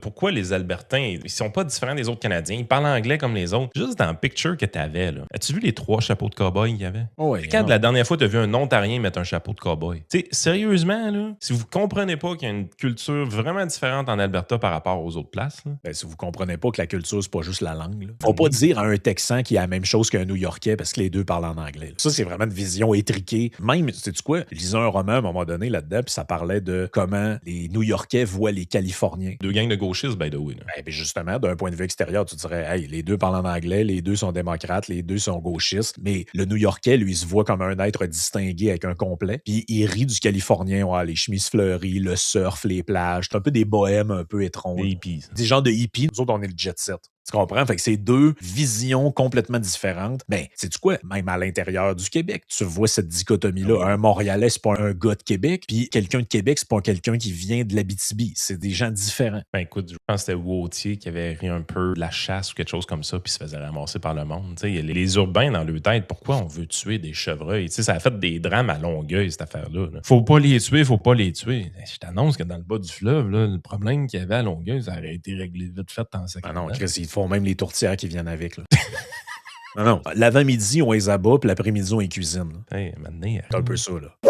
Pourquoi les Albertains, ils sont pas différents des autres Canadiens? Ils parlent anglais comme les autres. Juste dans le picture que t'avais, là. As-tu vu les 3 chapeaux de cow-boy qu'il y avait? Oh oui, Quand non. la dernière fois, t'as vu un Ontarien mettre un chapeau de cow-boy? Tu sais, sérieusement, là, si vous comprenez pas qu'il y a une culture vraiment différente en Alberta par rapport aux autres places, là, Ben, si vous comprenez pas que la culture, c'est pas juste la langue. Là. Faut pas dire à un Texan qu'il a la même chose qu'un New-Yorkais parce que les deux parlent en anglais. Là. Ça, c'est vraiment une vision étriquée. Même, sais-tu quoi? Je lisais un roman à un moment donné là-dedans, puis ça parlait de comment les New-Yorkais voient les Californiens. 2 gangs de gauchistes, by the way. Là. Ben, justement, d'un point de vue extérieur, tu dirais, hey, les deux parlent en anglais, les deux sont démocrates, les deux sont gauchistes, mais le New-Yorkais, lui, il se voit comme un être distingué avec un complet, puis il rit du Californien, ouais, les chemises fleuries, le surf, les plages, c'est un peu des bohèmes un peu étranges. Des hippies. Des genres de hippies, nous autres, on est le jet set. Tu comprends? Fait que c'est deux visions complètement différentes. Ben, sais-tu quoi? Même à l'intérieur du Québec, tu vois cette dichotomie-là. Ah oui. Un Montréalais, c'est pas un gars de Québec, puis quelqu'un de Québec, c'est pas quelqu'un qui vient de l'Abitibi. C'est des gens différents. Ben écoute, je pense que c'était Wautier qui avait ri un peu de la chasse ou quelque chose comme ça, puis se faisait ramasser par le monde. Tu sais, les urbains dans leur tête, pourquoi on veut tuer des chevreuils? Tu sais, ça a fait des drames à Longueuil, cette affaire-là. Là. Faut pas les tuer, faut pas les tuer. Je t'annonce que dans le bas du fleuve, là, le problème qu'il y avait à Longueuil, ça aurait été réglé vite fait dans ce Ah non, Chris, ils font même les tourtières qui viennent avec. Là. non, l'avant-midi, on les abat, puis l'après-midi, on les cuisine. Hey, maintenant, C'est un peu ça, là.